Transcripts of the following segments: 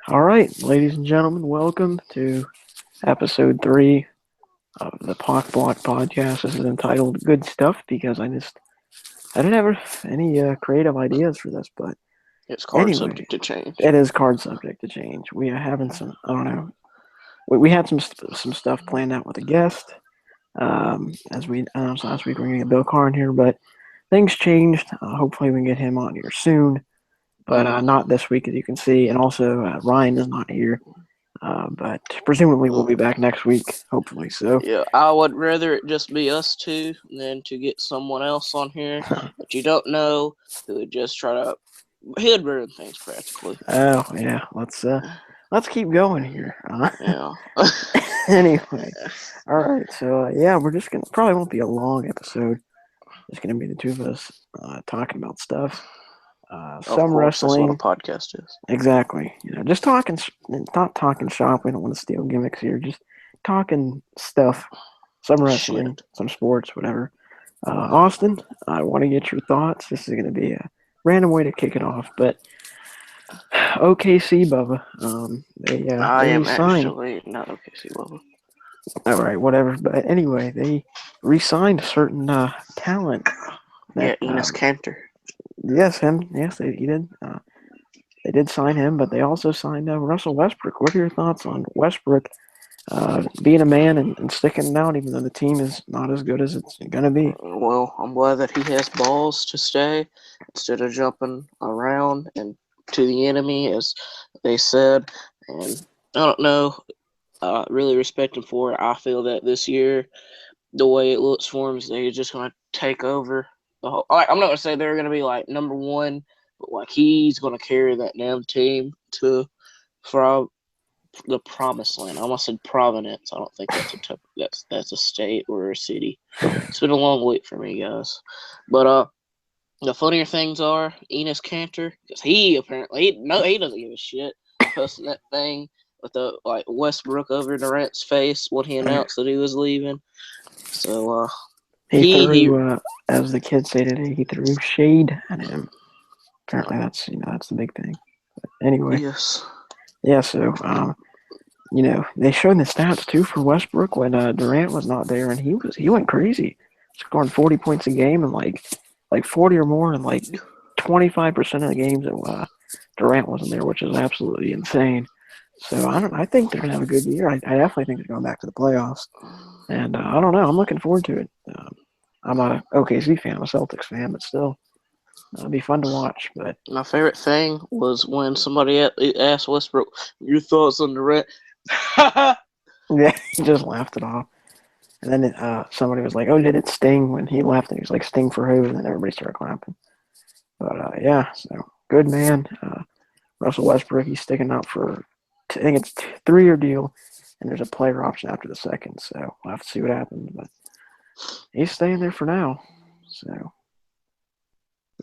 All right, ladies and gentlemen, welcome to episode 3 of the Pockblock podcast. This is entitled "Good Stuff" because I didn't have any creative ideas for this, but It's card anyway, subject to change. it is card subject to change. We are having some, I don't know, we had some stuff planned out with a guest. As we announced last week, we're going to get Bill Carr in here, but things changed. Hopefully, we can get him on here soon, but not this week, as you can see. And also, Ryan is not here. But presumably we'll be back next week, hopefully. So Yeah, I would rather it just be us two than to get someone else on here that you don't know who would just try to. He'd ruin things practically. oh yeah, let's keep going here. Yeah. Anyway, all right. So yeah, we're just gonna probably won't be a long episode. It's gonna be the two of us talking about stuff. Of Some course, that's what a wrestling, podcast is. exactly. Just talking, not talking shop. We don't want to steal gimmicks here. Just talking stuff. Some wrestling, Shit. some sports, whatever. Austin, I want to get your thoughts. This is going to be a random way to kick it off, but OKC, Bubba, I they am re-signed. actually not OKC level. All right, whatever. But anyway, they re-signed certain talent. Yeah, That Enos Cantor. yes, him. Yes, he did. They did sign him, but they also signed Russell Westbrook. What are your thoughts on Westbrook being a man and sticking it out, even though the team is not as good as it's going to be? Well, I'm glad that he has balls to stay instead of jumping around and to the enemy, as they said. And I don't know. Really respect him for it. I feel that this year, the way it looks for him, is they're just going to take over the whole. I'm not going to say they're going to be like number one, but like he's going to carry that damn team to from the promised land. I almost said Providence. I don't think that's a state or a city. It's been a long week for me, guys. But the funnier things are Enos Cantor, because he apparently he doesn't give a shit, posting that thing with the like Westbrook over Durant's face when he announced that he was leaving. So He he threw, as the kids say today, he threw shade at him. Apparently, that's the big thing. But anyway, yes. yeah. So they showed the stats too for Westbrook when Durant was not there, and he went crazy, scoring 40 points a game and like 40 or more in like 25% of the games that Durant wasn't there, which is absolutely insane. So I think they're gonna have a good year. I definitely think they're going back to the playoffs, and I don't know. I'm looking forward to it. I'm not a OKC fan, I'm a Celtics fan, but still, it'll be fun to watch. But My favorite thing was when somebody asked Westbrook, "Your thoughts on Durant?" yeah, he just laughed it off. And then somebody was like, "Oh, did it sting when he left?" And he was like, "Sting for who?" And then everybody started clapping. But yeah, so good man, Russell Westbrook. He's sticking out for I think it's 3-year deal, and there's a player option after the second. So we'll have to see what happens. But he's staying there for now. So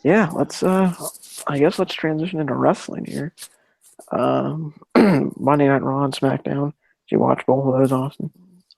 yeah, I guess let's transition into wrestling here. Monday Night Raw and SmackDown. Did you watch both of those, Austin?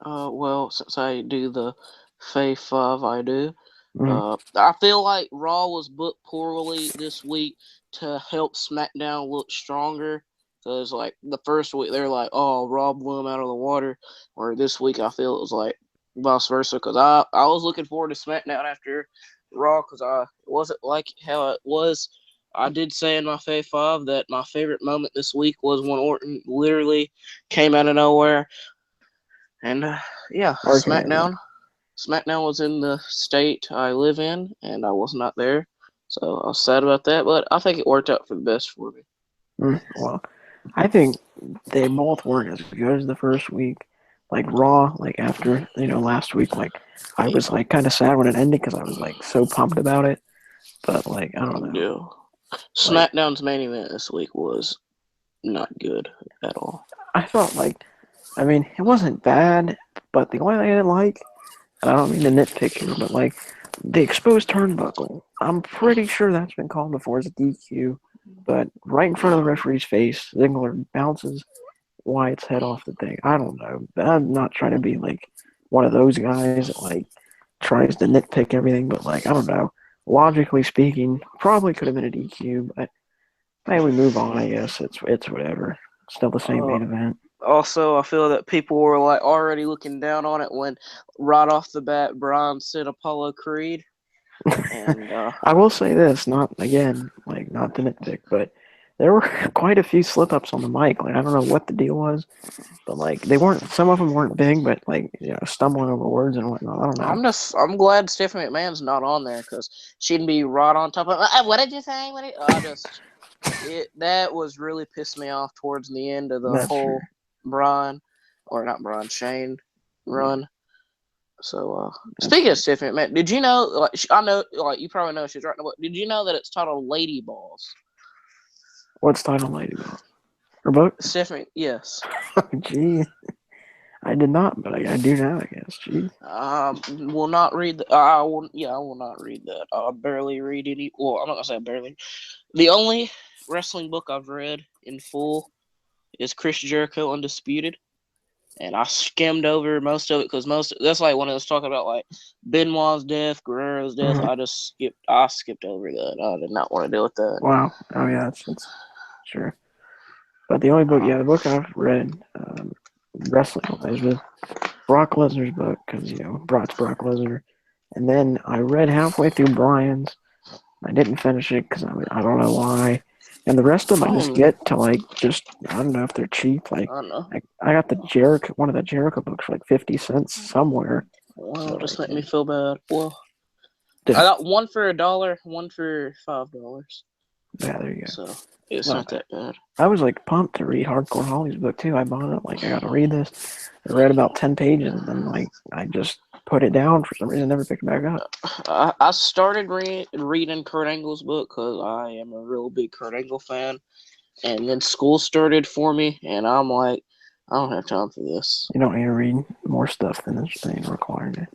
Well, since I do the Fave 5, I do. Mm. I feel like Raw was booked poorly this week to help SmackDown look stronger. Because, like, the first week, they're like, oh, Raw blew him out of the water. Or this week, I feel it was like vice versa. Because I was looking forward to SmackDown after Raw because it wasn't like how it was. I did say in my Fave 5 that my favorite moment this week was when Orton literally came out of nowhere. And, yeah, Okay, yeah. SmackDown was in the state I live in, and I was not there. So I was sad about that, but I think it worked out for the best for me. Well, I think they both weren't as good as the first week. Like Raw, like after last week, like I was like kind of sad when it ended because I was like so pumped about it. But like I don't know, Yeah. like SmackDown's main event this week was not good at all. I felt like I mean it wasn't bad, but the only thing I didn't like, and I don't mean to nitpick here, but like the exposed turnbuckle, I'm pretty sure that's been called before as a DQ. But right in front of the referee's face, Ziggler bounces Wyatt's head off the thing. I don't know. I'm not trying to be like one of those guys that like tries to nitpick everything, but like I don't know. Logically speaking, probably could have been a DQ, but hey, we move on. I guess it's whatever. Still the same Uh, main event. Also, I feel that people were like already looking down on it when right off the bat Brian said Apollo Creed, and I will say this, not again, like not to nitpick, but there were quite a few slip ups on the mic. Like I don't know what the deal was, but like they weren't. Some of them weren't big, but like stumbling over words and whatnot. I don't know. I'm glad Stephanie McMahon's not on there because she'd be right on top of. What did you say? That was really pissed me off towards the end of the That's true. whole Shane run. So, speaking of Stephanie McMahon, did you know? Like, I know, like you probably know she's right now. But did you know that it's titled Lady Balls? What's title lady about? Her book? Stephanie, yes. Gee, I did not, but I do now. I guess. Gee. Will not read. I will. Yeah, I will not read that. I barely read any. Well, I'm not gonna say barely. The only wrestling book I've read in full is Chris Jericho Undisputed, and I skimmed over most of it because that's like when it was talking about like Benoit's death, Guerrero's death. Mm-hmm. I skipped over that. I did not want to deal with that. Wow. Oh yeah, that's sure. But the only book, the book I've read, wrestling wise, was Brock Lesnar's book because Brock's Brock Lesnar, and then I read halfway through Brian's. I didn't finish it because I don't know why. And the rest of them I just get to like I don't know if they're cheap. Like I don't know. I got one of the Jericho books for like 50 cents somewhere. Well, just make me feel bad. Well, Yeah. I got one for $1, one for $5. Yeah, there you go. So it's not that bad. I was like pumped to read Hardcore Holly's book too. I bought it like I got to read this. I read about 10 pages and then like I just put it down for some reason. Never picked it back up. I started reading Kurt Angle's book because I am a real big Kurt Angle fan, and then school started for me, and I'm like, I don't have time for this. You don't need to read more stuff than this thing required.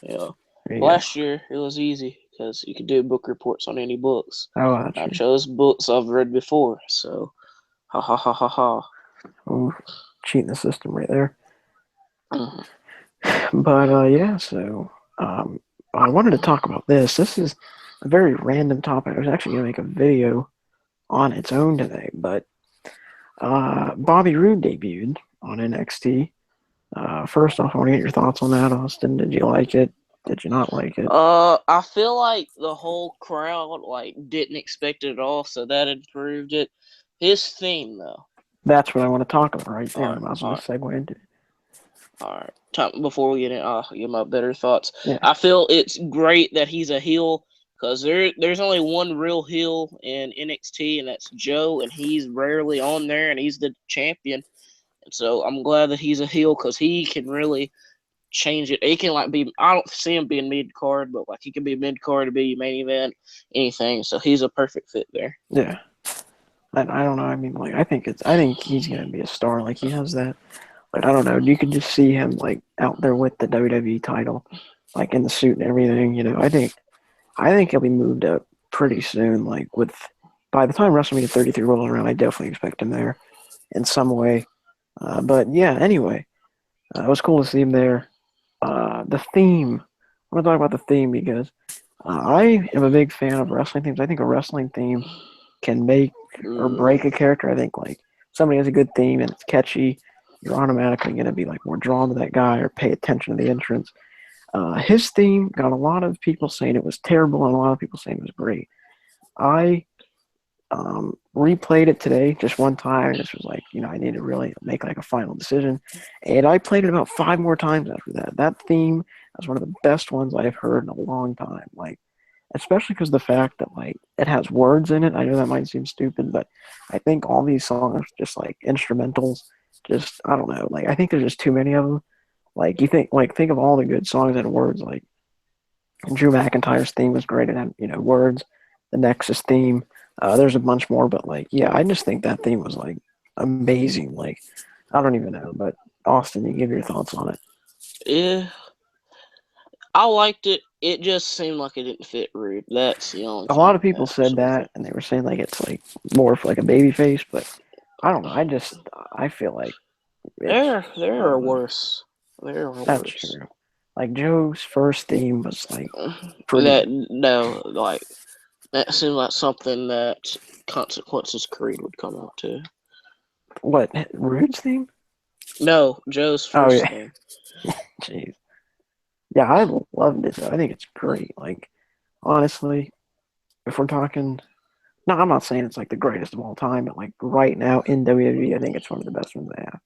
Yeah. Last year it was easy because you could do book reports on any books. Oh, I chose books I've read before, so ha ha ha ha ha. Ooh, cheating the system right there. But yeah, so I wanted to talk about this. This is a very random topic. I was actually going to make a video on its own today, but Bobby Roode debuted on NXT. First off, I want to get your thoughts on that, Austin. Did you like it? Did you not like it? I feel like the whole crowd didn't expect it at all, so that improved it. His theme, though. That's what I want to talk about right there. I was going to segue into it. All right. Before we get in, I'll give my better thoughts. Yeah. I feel it's great that he's a heel because there's only one real heel in NXT, and that's Joe, and he's rarely on there, and he's the champion. And so I'm glad that he's a heel because he can really change it. He can be. I don't see him being mid card, but he can be mid card to be main event, anything. So he's a perfect fit there. Yeah. I don't know. I mean, I think he's gonna be a star. Like he has that. But I don't know. You could just see him out there with the WWE title, in the suit and everything. I think he'll be moved up pretty soon. By the time WrestleMania 33 rolls around, I definitely expect him there in some way. But yeah, anyway, it was cool to see him there. The theme. I want to talk about the theme because I am a big fan of wrestling themes. I think a wrestling theme can make or break a character. I think somebody has a good theme and it's catchy, you're automatically going to be more drawn to that guy or pay attention to the entrance. His theme got a lot of people saying it was terrible and a lot of people saying it was great. I replayed it today just one time. This was I need to really make a final decision. And I played it about 5 more times after that. That theme was one of the best ones I've heard in a long time. Especially because the fact that it has words in it. I know that might seem stupid, but I think all these songs just instrumentals. Just I don't know. I think there's just too many of them. You think of all the good songs that have words. Drew McIntyre's theme was great. It had words. The Nexus theme. There's a bunch more, but yeah, I just think that theme was amazing. I don't even know, but Austin, you give your thoughts on it. Yeah, I liked it. It just seemed like it didn't fit Rude. That's the only. A lot of people said that, and they were saying it's more for a baby face, but I don't know. I feel there are worse. There are that's worse. True. Joe's first theme was pretty. That seemed like something that Consequences Creed would come out to. What, Rude's theme? No, Joe's Oh first yeah, theme. jeez. Yeah, I loved it though. I think it's great. Like honestly, if we're talking, no, I'm not saying it's like the greatest of all time, but like right now in WWE, I think it's one of the best ones they have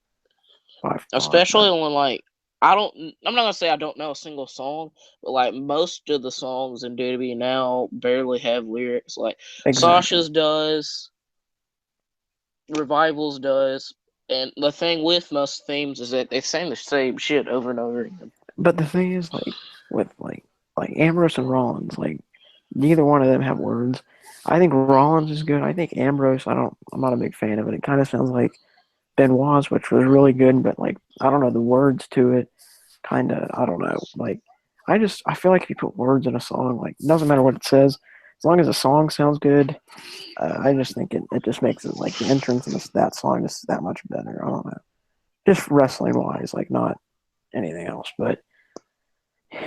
by far. Especially when like I'm not gonna say I don't know a single song, but like most of the songs in WWE now barely have lyrics. Like Exactly. Sasha's does, Revivals does, and the thing with most themes is that they sing the same shit over and over again. But the thing is, like with like Ambrose and Rollins, like neither one of them have words. I think Rollins is good. I think Ambrose, I'm not a big fan of it. It kind of sounds like Benoit's, which was really good, but like I don't know the words to it. Kind of, I don't know. Like I feel like if you put words in a song, like it doesn't matter what it says, as long as the song sounds good. I just think it just makes it like the entrance in that song is that much better. I don't know, just wrestling wise, like not anything else. But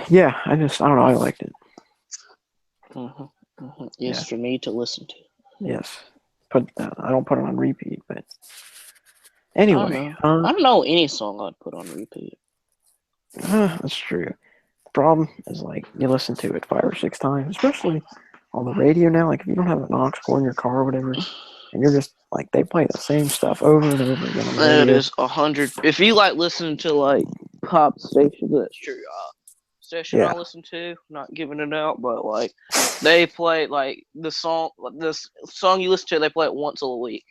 yeah, I don't know. I liked it. Yes, Yeah. for me to listen to. Yes. I don't put it on repeat, but I don't anyway, know. I don't know any song I'd put on repeat. that's true. The problem is like you listen to it 5 or 6 times, especially on the radio now. Like if you don't have an aux cord in your car or whatever, and you're just like they play the same stuff over and over again on the It radio. is 100. If you like listening to like pop stations, that's true. Station I Yeah, listen to, not giving it out, but like they play like this song you listen to, they play it once a week,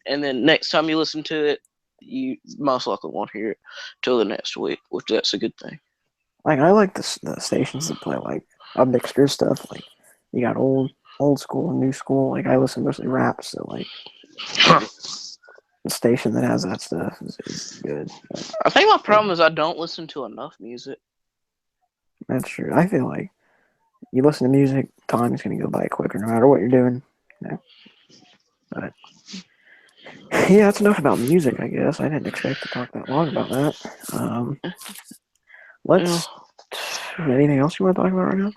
and then next time you listen to it, you most likely won't hear it till the next week, which that's a good thing. like I like the stations that play like a mixture of stuff. Like you got old school and new school. Like I listen mostly rap, so like the station that has that stuff is good. But, I think my yeah, problem is I don't listen to enough music. that's true. I feel like you listen to music, time is gonna go by quicker no matter what you're doing. You know? But yeah, that's enough about music, I guess. I didn't expect to talk that long about that. Yeah. Let's. Anything else you want to talk about right now?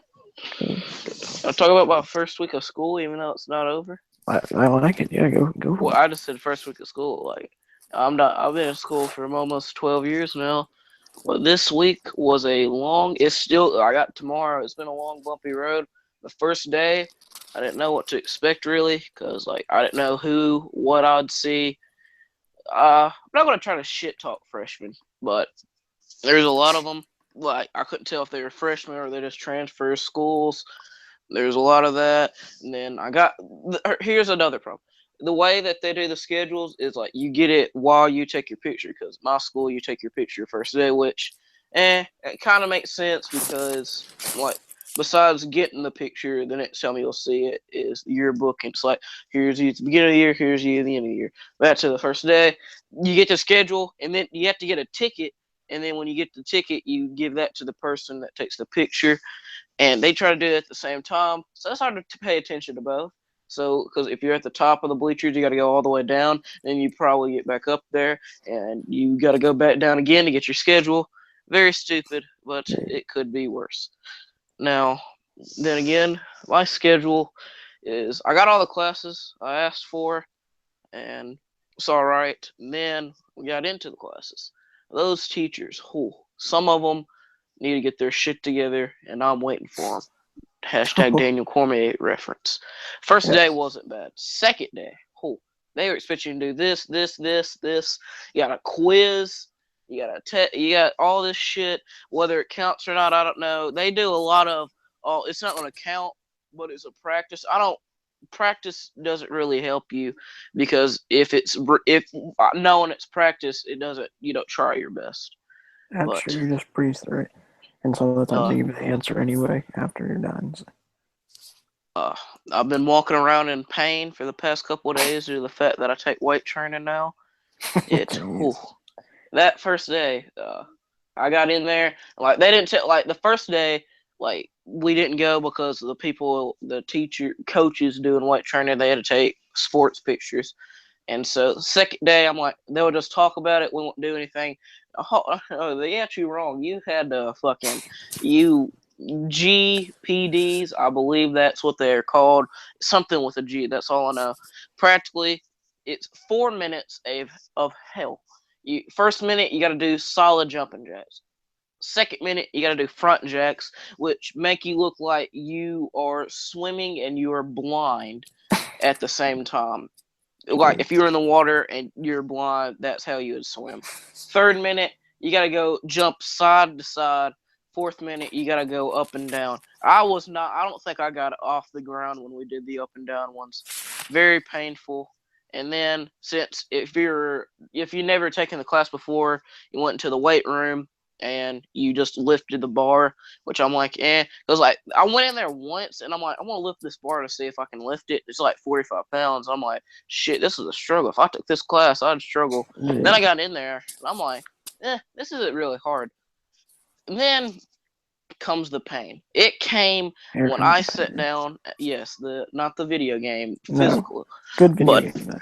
I talk about my first week of school, even though it's not over. I like it. Yeah, go for Well, it. I just said first week of school. Like I'm not. I've been in school for almost 12 years now. But this week was a long. It's still. I got tomorrow. It's been a long, bumpy road. The first day, I didn't know what to expect really, because like I didn't know what I'd see. I'm not gonna try to shit talk freshmen, but there's a lot of them. Like I couldn't tell if they were freshmen or they just transfer schools. There's a lot of that. And then here's another problem. The way that they do the schedules is like you get it while you take your picture. Because my school, you take your picture first day, which, it kind of makes sense because like besides getting the picture, the next time you'll see it is yearbook. And it's like here's you at the beginning of the year, here's you at the end of the year. That's the first day. You get the schedule, and then you have to get a ticket. And then when you get the ticket, you give that to the person that takes the picture, and they try to do it at the same time. So it's hard to pay attention to both. So, because if you're at the top of the bleachers, you got to go all the way down, then you probably get back up there, and you got to go back down again to get your schedule. Very stupid, but it could be worse. Now, then again, my schedule is I got all the classes I asked for, and it's all right. And then we got into the classes. Those teachers, some of them need to get their shit together, and I'm waiting for them. Hashtag Oh, Daniel Cormier reference. First day yes. wasn't bad. Second day, they were expecting to do this, this, this, this. You got a quiz. You got all this shit. Whether it counts or not, I don't know. They do a lot of. Oh, it's not going to count, but it's a practice. I don't. Practice doesn't really help you because if knowing it's practice, it doesn't. You don't try your best. That's But true. You just breeze through it. And some of the times uh, they give you the answer anyway after you're done. So. Uh, I've been walking around in pain for the past couple of days due to the fact that I take weight training now. Whew, Jeez. that first day, I got in there, like they didn't tell, like the first day, like we didn't go because the teacher, coaches doing weight training, they had to take sports pictures. And so the second day, I'm like, they would just talk about it. We won't do anything. Oh, they got you wrong. You had to you GPDs, I believe that's what they're called. Something with a G. That's all I know. Practically, it's 4 minutes of hell. First minute, you got to do solid jumping jacks. Second minute, you got to do front jacks, which make you look like you are swimming and you are blind at the same time. Like if you're in the water and you're blind, that's how you would swim. Third minute, you got to go jump side to side. Fourth minute, you got to go up and down. I don't think I got off the ground when we did the up and down ones. Very painful. And then since if you never taken the class before, you went into the weight room and you just lifted the bar, which I'm like, because like I went in there once and I'm like, I want to lift this bar to see if I can lift it. It's like 45 pounds. I'm like, shit, this is a struggle. If I took this class, I'd struggle. Yeah. Then I got in there and I'm like, this isn't really hard. And then comes the pain. It came when I sat down. Yes, not the video game, physical. No, good video game. Though.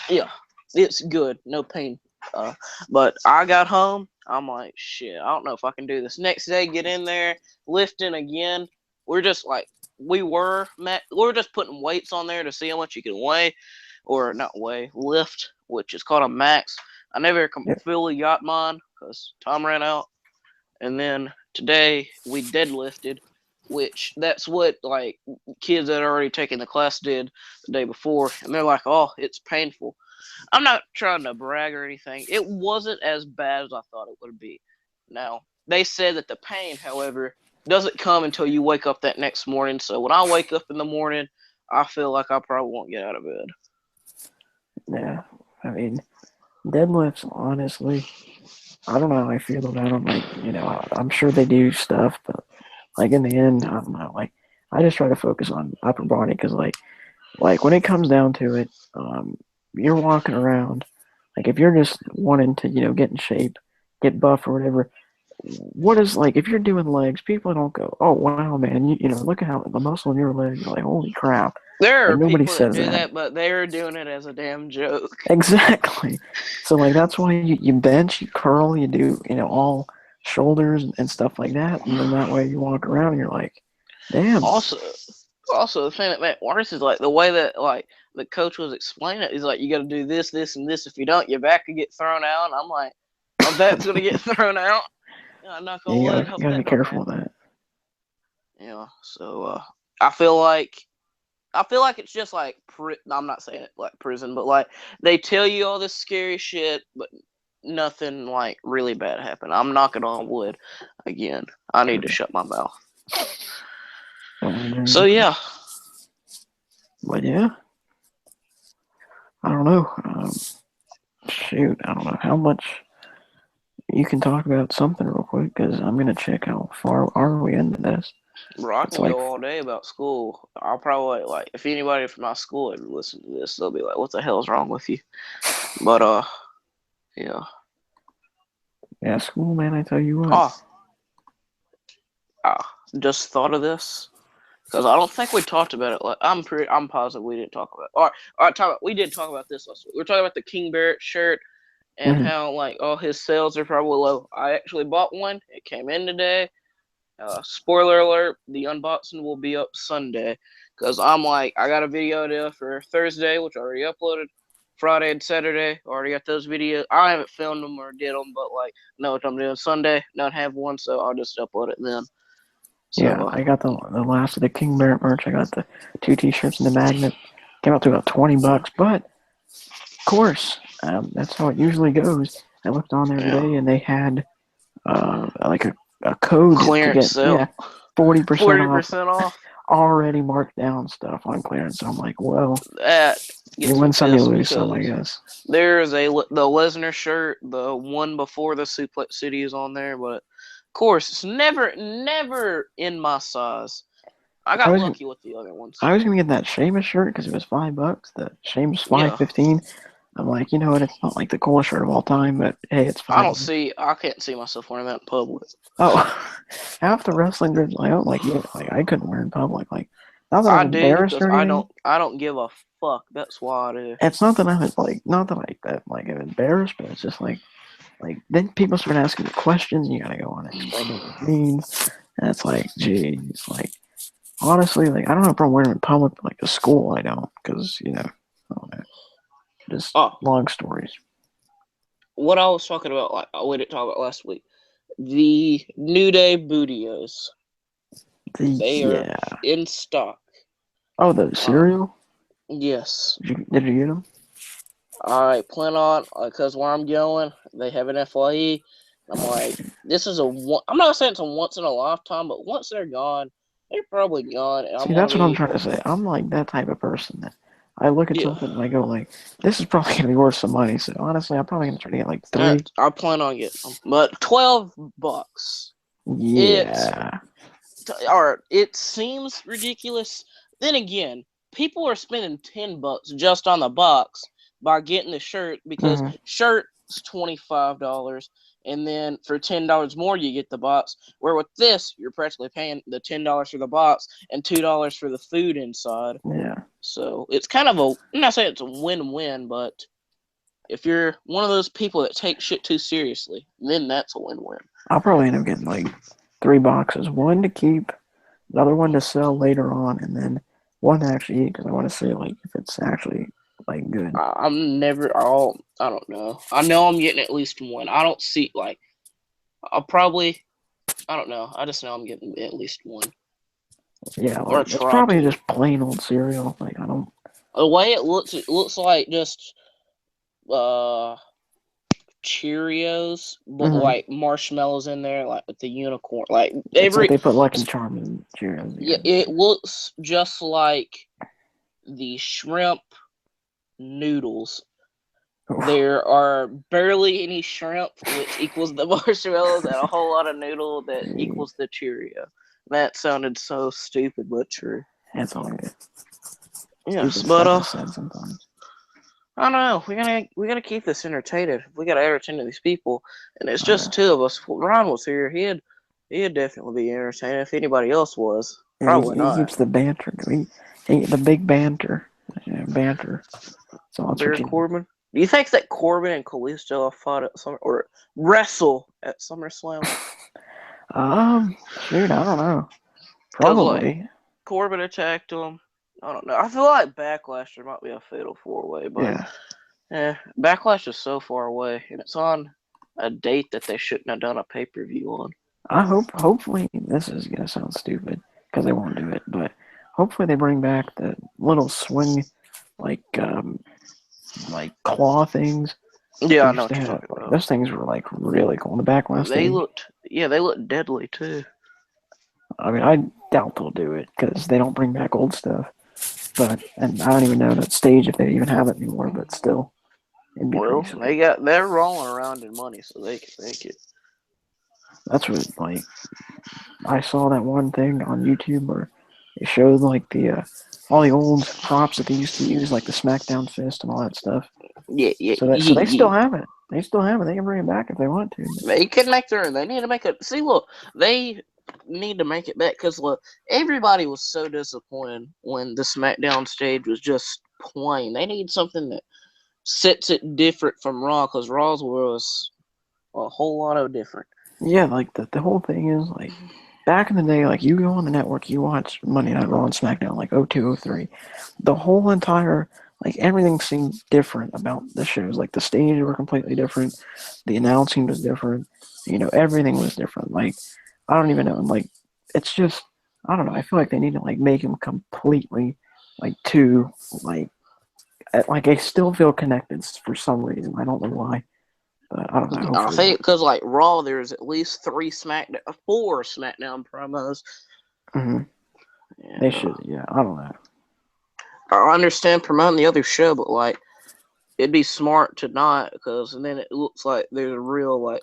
Yeah, it's good. No pain. But I got home. I'm like, shit, I don't know if I can do this. Next day, get in there, lifting again. We're just like, we were just putting weights on there to see how much you can weigh, or not weigh, lift, which is called a max. I never fully got mine because time ran out. And then today we deadlifted, which that's what like kids that are already taken the class did the day before, and they're like, oh, it's painful. I'm not trying to brag or anything. It wasn't as bad as I thought it would be. Now, they said that the pain, however, doesn't come until you wake up that next morning. So when I wake up in the morning, I feel like I probably won't get out of bed. Yeah, I mean, deadlifts, honestly, I don't know how I feel about them. Like, I'm sure they do stuff, but like in the end, I don't know. Like, I just try to focus on upper body because, like when it comes down to it, you're walking around. Like, if you're just wanting to, get in shape, get buff or whatever, what is, like, if you're doing legs, people don't go, oh, wow, man, you know, look at how the muscle in your leg, you're like, holy crap. There are people that do that, but they're doing it as a damn joke. Exactly. So, like, that's why you bench, you curl, you do, all shoulders and stuff like that, and then that way you walk around and you're like, damn. Also, the thing that made it worse is, like, the way that, like, the coach was explaining it. He's like, you got to do this, this, and this. If you don't, your back could get thrown out. And I'm like, my back's going to get thrown out. I'm not going to let it. You got to be careful with that. Yeah, so I feel like it's just like, I'm not saying it like prison, but like they tell you all this scary shit, but nothing like really bad happened. I'm knocking on wood again. I need to shut my mouth. So yeah. But yeah, I don't know. Shoot, I don't know how much you can talk about something real quick because I'm gonna check how far are we into this. Bro, I can go all day about school. I'll probably, like, if anybody from my school ever listen to this, they'll be like, what the hell's wrong with you? But, yeah. Yeah, school, man, I tell you what. Just thought of this. Because I don't think we talked about it. Like, I'm positive we didn't talk about it. All right, we did talk about this last week. We were talking about the King Barrett shirt and how, like, his sales are probably low. I actually bought one. It came in today. Spoiler alert, the unboxing will be up Sunday. Because I'm like, I got a video idea for Thursday, which I already uploaded. Friday and Saturday, already got those videos. I haven't filmed them or did them, but, like, know what I'm doing Sunday. Don't have one, so I'll just upload it then. So, yeah, I got the last of the King Barrett merch. I got the 2 t-shirts and the magnet. Came out to about $20, but of course, that's how it usually goes. I looked on there today, and they had like a code clearance to get 40% off. Already marked down stuff on clearance. So I'm like, well, you win some, you lose some, I guess. There's the Lesnar shirt, the one before the Suplex City is on there, but of course, it's never in my size. I got lucky with the other ones. I was gonna get that Sheamus shirt because it was $5. The Sheamus $5.15. I'm like, you know what? It's not like the coolest shirt of all time, but hey, it's fine. I can't see myself wearing that in public. Oh, half the wrestling groups I don't like it. Like I couldn't wear in public. Like, not that I I'm do embarrassed because or anything. I don't give a fuck. That's why I do. It's not that I'm like I'm embarrassed, but it's just like then people start asking you questions, and you gotta go on and explain what it means. And it's like, geez, like honestly, like I don't know if I'm wearing it in public, but like to school, I don't, because I don't know. Just Oh, long stories. what I was talking about, like we didn't talk about last week, the New Day Bootios. They are Yeah. in stock. Oh, the cereal? Yes. Did you get them? I plan on, because where I'm going, they have an FYE. I'm like, this is I'm not saying it's a once in a lifetime, but once they're gone, they're probably gone. And I'm See, going that's to what I'm be, trying to say. I'm like that type of person that I look at yeah. something and I go like, this is probably gonna be worth some money. So honestly, I'm probably gonna try to get like 3. I plan on getting them. But $12. Yeah. It seems ridiculous. Then again, people are spending $10 just on the box by getting the shirt because Mm-hmm. shirt's $25, and then for $10 more you get the box. Where with this, you're practically paying the $10 for the box and $2 for the food inside. Yeah. So it's kind of I'm not saying it's a win-win, but if you're one of those people that take shit too seriously, then that's a win-win. I'll probably end up getting like 3 boxes. One to keep, another one to sell later on, and then one to actually eat because I want to see like if it's actually like good. I don't know. I know I'm getting at least one. I don't see, like, I don't know. I just know I'm getting at least one. Yeah, Or like it's try probably to. just plain old cereal. Like I don't. The way it looks like just uh Cheerios, but Mm-hmm. like marshmallows in there, like with the unicorn. Like It's like they put Lucky Charms and Cheerios yeah, together. it looks just like the shrimp noodles. There are barely any shrimp, which equals the marshmallows, and a whole lot of noodle that equals the Cheerio. That sounded so stupid, but true. That's all good. Yes, Stupid but stuff is said sometimes. I don't know. We gotta keep this entertained. We gotta entertain these people, and it's Oh, yeah. just two of us. If Ron was here, he'd definitely be entertaining. If anybody else was, Yeah, probably he not. keeps the banter. The big banter. Yeah, banter. So that's what Baron you need. Corbin. Do you think that Corbin and Kalisto have fought at or wrestle at SummerSlam? Shoot, I don't know. Because like Probably. Corbin attacked him. I don't know. I feel like Backlash there might be a fatal 4-way, but Yeah. Backlash is so far away, and it's on a date that they shouldn't have done a pay-per-view on. Hopefully, this is gonna sound stupid because they won't do it, but hopefully they bring back the little swing, like like claw things Yeah, they I know used to what you're have. talking Like about. those things were like really cool. The backlash stage. They looked deadly too. I mean, I doubt they'll do it because they don't bring back old stuff. And I don't even know that stage if they even have it anymore. But still, it'd be pretty Well, sweet. they're rolling around in money, so they can make it. That's what like I saw that one thing on YouTube where it showed like the all the old props that they used to use, like the SmackDown fist and all that stuff. Yeah, yeah, So they still yeah. have it. They still have it. They can bring it back if they want to. They can make They need to make it. See, look, they need to make it back because look, everybody was so disappointed when the SmackDown stage was just plain. They need something that sets it different from Raw because Raw's was a whole lot of different. Yeah, like the whole thing is like back in the day, like you go on the network, you watch Monday Night Raw and SmackDown, like 02, 03. The whole entire like everything seemed different about the shows. Like the stages were completely different, the announcing was different. Everything was different. Like I don't even know. Like it's just I don't know. I feel like they need to like make them completely like two like I still feel connected for some reason. I don't know why, but I don't know. I Hopefully, think because like Raw, there's at least 4 SmackDown promos. mm-hmm. And, They should. Yeah, I don't know. I understand promoting the other show, but like it'd be smart to not because then it looks like there's a real like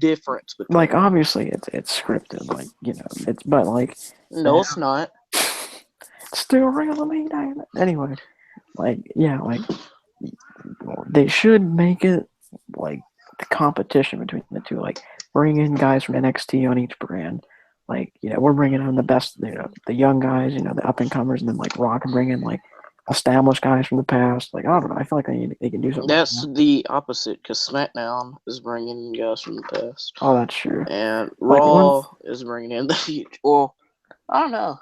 difference between. Like obviously it's scripted, like it's but like No, it's not. it's still real to me. Anyway, like yeah, like they should make it like the competition between the two. Like bring in guys from NXT on each brand. Like we're bringing in the best, the young guys, the up and comers, and then like Rock and bring in like established guys from the past. Like I don't know, I feel like they can do something. That's like that. the opposite because SmackDown is bringing in guys from the past. Oh, that's true. And Like Raw is bringing in the future. Well, I don't know.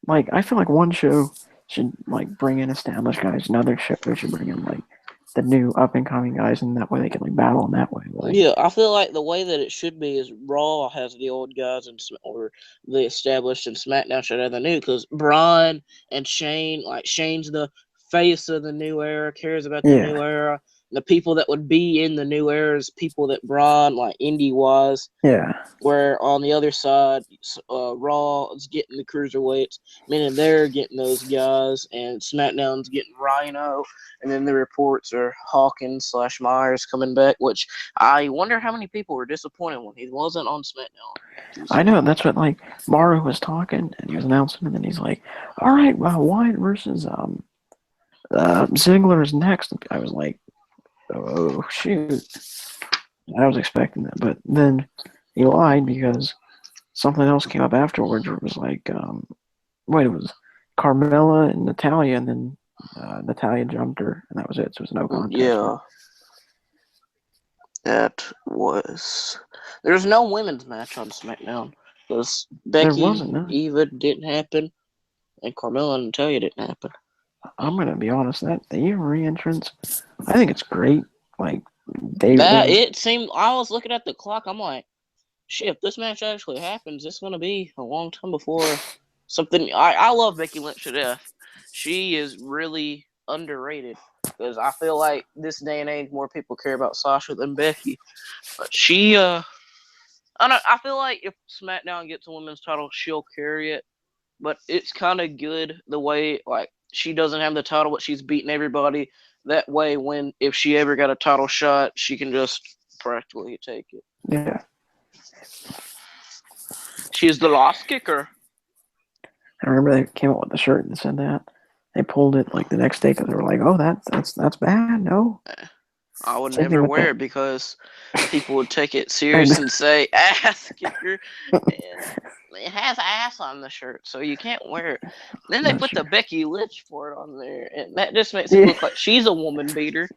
Like I feel like one show should like bring in established guys. Another show should bring in like the new up and coming guys, and that way they can like battle in that way. Like, Yeah, I feel like the way that it should be is Raw has the old guys or the established, and SmackDown should have the new, because Braun and Shane, like Shane's the face of the new era, cares about the yeah, new era. The people that would be in the new era is people that Braun, like indie wise, yeah, where on the other side, Raw is getting the cruiserweights, meaning they're getting those guys, and SmackDown's getting Rhino, and then the reports are Hawkins/Myers coming back, which I wonder how many people were disappointed when he wasn't on SmackDown I Tuesday. know. That's what like Maru was talking, and he was announcing, and then he's like, "All right, well, Wyatt versus Ziggler is next." I was like, "Oh shoot!" I was expecting that, but then he lied because something else came up afterwards. Where it was like, wait, it was Carmella and Natalia, and then Natalia jumped her, and that was it. So it was no contest. Yeah, that was. There's no women's match on SmackDown because There Becky, wasn't. No. Eva didn't happen, and Carmella and Natalia didn't happen. I'm gonna be honest. That the Eva re-entrance, I think it's great. Like That they it seemed. I was looking at the clock. I'm like, shit, if this match actually happens, it's gonna be a long time before something. I love Becky Lynch to death. She is really underrated because I feel like this day and age more people care about Sasha than Becky. But she, I feel like if SmackDown gets a women's title, she'll carry it. But it's kind of good the way like she doesn't have the title, but she's beating everybody. That way, when if she ever got a title shot, she can just practically take it. yeah. She's the lost kicker. I remember they came out with the shirt that said that. They pulled it like the next day because they were like, "Oh, that's bad." No. I would Same thing never with wear that. it because people would take it serious and say ass kicker, and it has ass on the shirt, so you can't wear it. Then they That's put true. the Becky Lynch part on there, and that just makes it Yeah. look like she's a woman beater.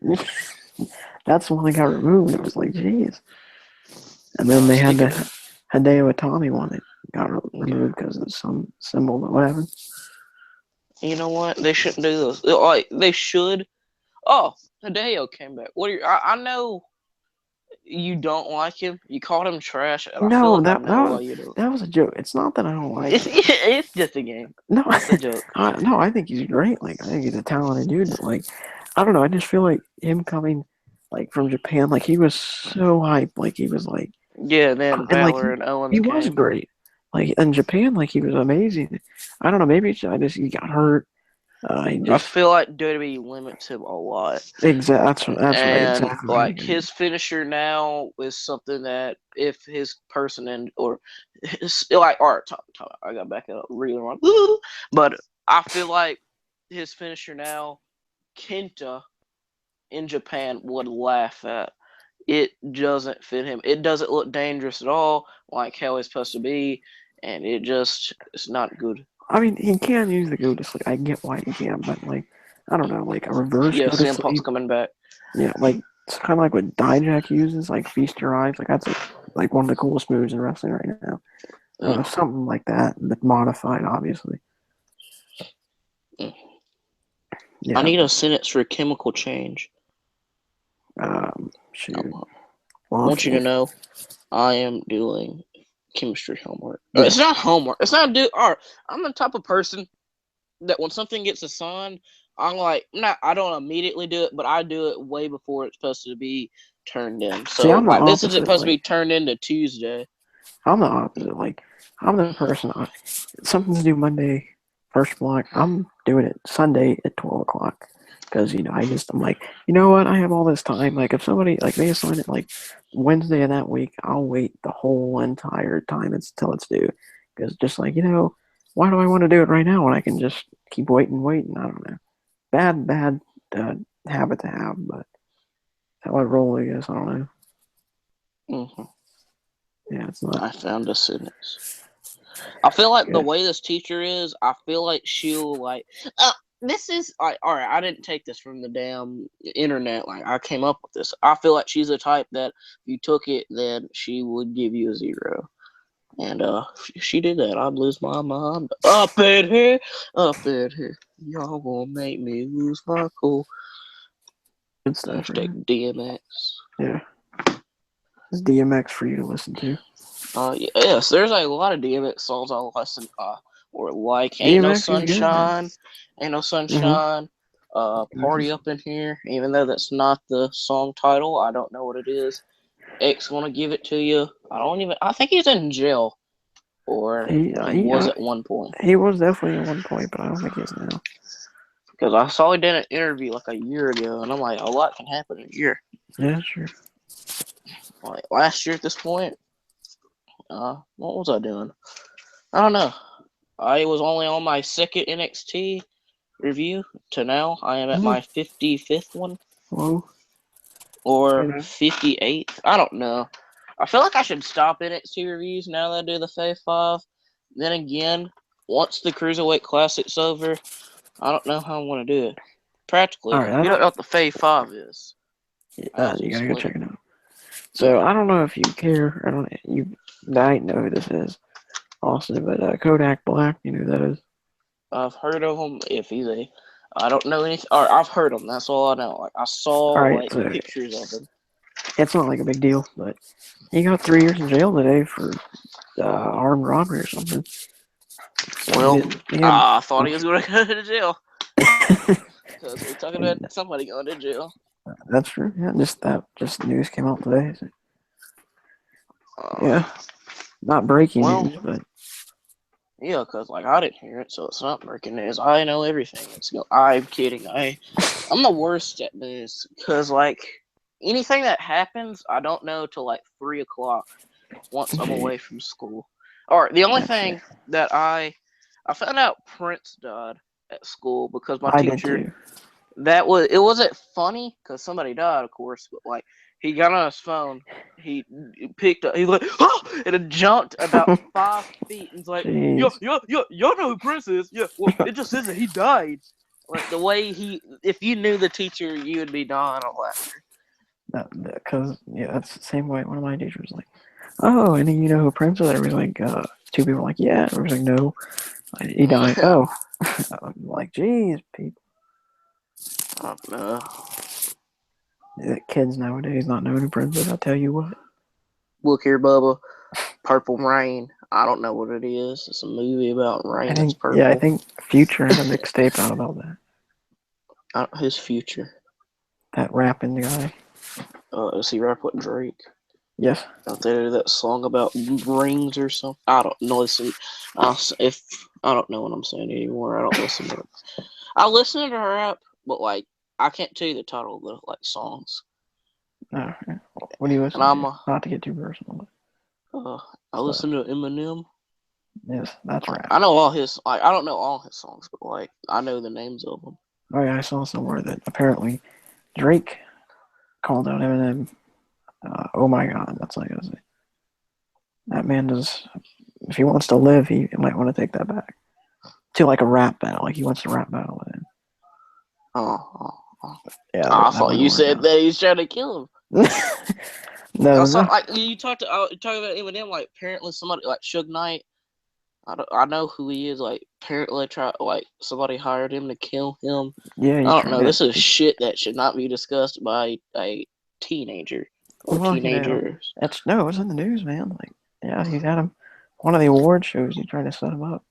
That's the one that got removed. It was like, jeez. And then they had Speaking the of, Hideo Itami one that got removed because of some symbol. But whatever. you know what? They shouldn't do this. Like they should. Oh, Hideo came back. What are you? I know you don't like him. You called him trash, and I feel No, like I know why you don't. that was a joke. It's not that I don't like It's him. it's just a game. No, It's a joke. no, I think he's great. Like I think he's a talented dude. But like, I don't know. I just feel like him coming like from Japan, like he was so hyped. Like he was like, Yeah, then and like Balor and he Owens was came. great. Like in Japan, like he was amazing. I don't know. Maybe I just he got hurt. He I just feel like WWE limits him a lot. that's right. And Exactly like right. his finisher now is something that if his person and or his, like all right, I got back up really wrong. But I feel like his finisher now, Kenta in Japan would laugh at. It doesn't fit him. It doesn't look dangerous at all, like how it's supposed to be, and it's not good. I mean, he can use the go to sleep. I get why he can, but like, I don't know, like a reverse Yeah, go to CM Punk's sleep. coming back. Yeah, like it's kind of like what Dijak uses, like feast your eyes. Like that's like one of the coolest moves in wrestling right now. Mm, Something like that, but modified, obviously. mm. I Yeah, need a but sentence for chemical change. I shoot. Well, want you to know I am doing chemistry homework. yeah, It's not homework. It's not do. All right, I'm the type of person that when something gets assigned, I'm like, not. I don't immediately do it, but I do it way before it's supposed to be turned in. see, So I'm the like, this isn't opposite. supposed to Like be turned into Tuesday. I'm the opposite. Like I'm the person. Something to do Monday, first block. I'm doing it Sunday at 12 o'clock because I'm like, you know what? I have all this time. Like if somebody like they assign it like Wednesday of that week, I'll wait the whole entire time until it's due. Because just like why do I want to do it right now when I can just keep waiting? I don't know. Bad uh, habit to have, but how I roll, I guess. I don't know. Mm-hmm. Yeah, it's not I found a sentence. I feel like the good. way this teacher is, I feel like she'll like. This is all right. I didn't take this from the damn internet. Like I came up with this. I feel like she's the type that if you took it, then she would give you a 0. And if she did that, I'd lose my mind. Up in here, y'all gonna make me lose my cool. Good stuff. Right? Hashtag DMX. Yeah. It's DMX for you to listen to. Yes, there's a lot of DMX songs I listen or like Ain't No DMX is good, Sunshine, Ain't No Sunshine, Party Mhm. Up in Here, even though that's not the song title, I don't know what it is. X Gonna Give It to You. I think he's in jail. Or He, he he, was at one point. he was definitely at one point, but I don't think he is now. Because I saw he did an interview like a year ago, and I'm like, a lot can happen in a year. Yeah, sure. Like last year at this point, what was I doing? I don't know. I was only on my second NXT review to now. I am at my 55th one. Whoa. Or 58th. I don't know. I feel like I should stop NXT reviews now that I do the Fave 5. Then again, once the Cruiserweight Classic's over, I don't know how I want to do it. Practically, All right, if you don't know what the Fave 5 is, you gotta go check it out. So I don't know if you care. You might know who this is, Austin, but Kodak Black. You know who that is? I've heard of him. I don't know anything. Or I've heard him. That's all I know. Like I saw So pictures of him. It's not like a big deal, but he got 3 years in jail today for armed robbery or something. So I thought he was going to go to jail. Because we're talking about somebody going to jail. That's true. Yeah, just news came out today. So. Yeah, not breaking news, but yeah, because I didn't hear it, so it's not breaking news. I know everything. I'm kidding. I'm the worst at news because anything that happens, I don't know till 3:00 once I'm away from school. Or the only thing that I found out Prince died at school because my teacher. Did too. It wasn't funny because somebody died, of course, but he got on his phone, he picked up, he's like, oh! And it jumped about 5 feet, and he's like, y'all know who Prince is? Yeah, well, it just says that he died. Like the way if you knew the teacher, you would be dying of laughter. Because that's the same way. One of my teachers was like, oh, and you know who Prince is? Everybody's like, 2 people were like, yeah. Everybody's like, no, he died. Oh, I'm like, geez, people. I don't know. Kids nowadays not knowing who Prince is. I'll tell you what. Look here, Bubba. Purple Rain. I don't know what it is. It's a movie about rain that's purple. Yeah, I think Future had a mixtape out about that. His Future. That rapping guy. Does he rap with Drake? Yes. Out there, that song about rings or something. I don't know. If I don't know what I'm saying anymore, I don't listen to it. I listen to rap, but I can't tell you the title of the songs. Oh, yeah. What do you listen to? Not to get too personal. I listen to Eminem. Yes, that's right. I know all his. I don't know all his songs, but I know the names of them. Oh yeah, I saw somewhere that apparently Drake called out Eminem. Oh my God, that's all I gotta say. That man does. If he wants to live, he might want to take that back to a rap battle. He wants to rap battle with him. Yeah. I thought you said that he's trying to kill him. No. You talked about Eminem. Apparently somebody Suge Knight. I know who he is. Apparently somebody hired him to kill him. Yeah, I don't know. This is shit that should not be discussed by a teenager or teenagers. It was in the news, man. He's had him one of the award shows. He's trying to set him up.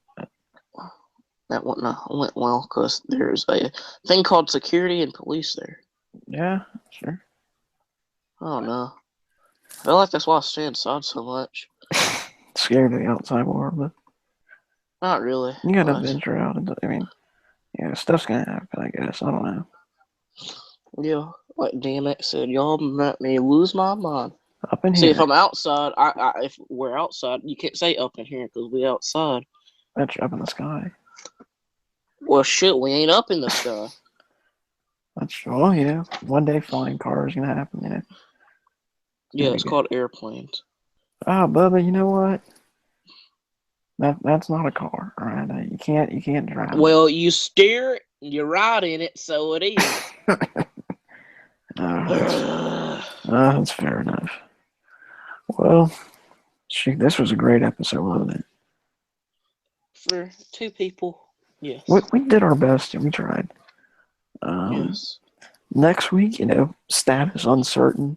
That went well because there's a thing called security and police there. Yeah, sure. I don't know. I feel like that's why I stay inside so much. Scared of the outside world, but not really. You gotta venture out. Stuff's gonna happen, I guess. I don't know. Yeah, like DMX said, y'all let me lose my mind. Up in here. See, if I'm outside, if we're outside, you can't say up in here because we outside. That's up in the sky. Well, shit, we ain't up in the sky. That's one day flying cars gonna happen. Yeah, it's called airplanes. Ah, Bubba, you know what? That's not a car, all right? You can't drive. Well, you steer it, you ride in it, so it is. That's fair enough. Well, shoot, this was a great episode, wasn't it? For 2 people, yes. We did our best and we tried. Yes. next week, status uncertain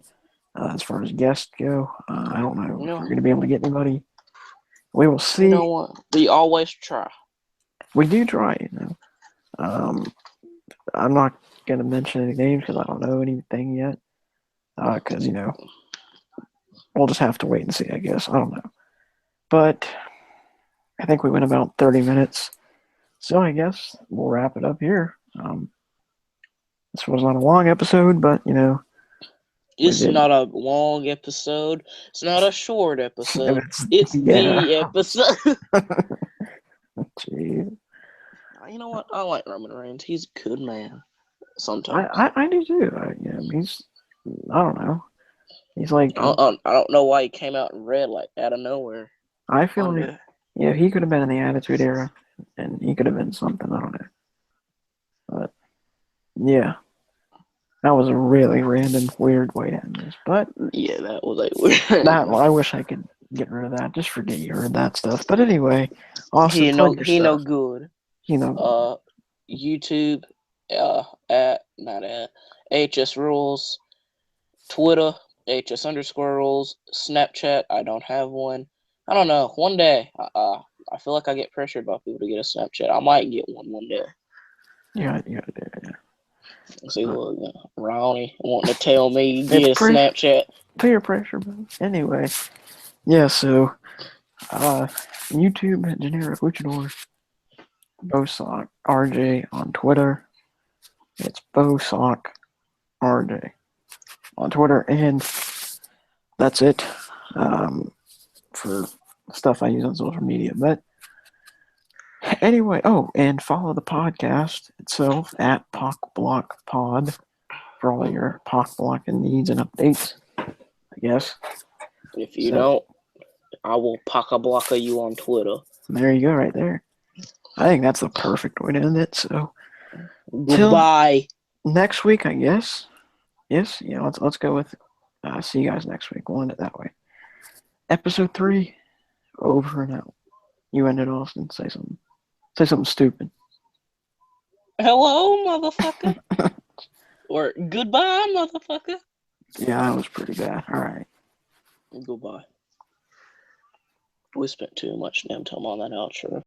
as far as guests go. I don't know if we're going to be able to get anybody. We will see. You know what? We always try. We do try, I'm not going to mention any names because I don't know anything yet. Because, we'll just have to wait and see, I guess. I don't know. But I think we went about 30 minutes. So I guess we'll wrap it up here. This was not a long episode, but, It's not a long episode. It's not a short episode. It's the episode. Jeez. You know what? I like Roman Reigns. He's a good man. Sometimes. I do too. I don't know. He's like... I don't know why he came out in red like out of nowhere. I feel like, he could have been in the Attitude Era, and he could have been something. I don't know. But, yeah. That was a really random, weird way to end this. But yeah, that was a weird. I wish I could get rid of that. Just forget you heard that stuff. But anyway, Austin, he no good. YouTube, not at HS Rules, Twitter, HS_rules, Snapchat. I don't have one. I don't know. One day, I feel like I get pressured by people to get a Snapchat. I might get one day. Yeah, you gotta do it. Yeah. See, look, Ronnie wanting to tell me get a Snapchat. Peer pressure, man. Anyway, yeah. So, YouTube Generic Luchador, Bosock RJ on Twitter. It's Bosock RJ on Twitter, and that's it for stuff I use on social media. But anyway, and follow the podcast itself at Pockblock Pod for all your Pockblocking needs and updates, I guess. If you don't, I will Pockblock you on Twitter. There you go, right there. I think that's the perfect way to end it. So, goodbye. Next week, I guess. Yes, let's go with. See you guys next week. We'll end it that way. Episode 3, over and out. You end it, Austin. Say something. Say something stupid. Hello, motherfucker. Or goodbye, motherfucker. Yeah, that was pretty bad. All right. Goodbye. We spent too much damn time on that outro.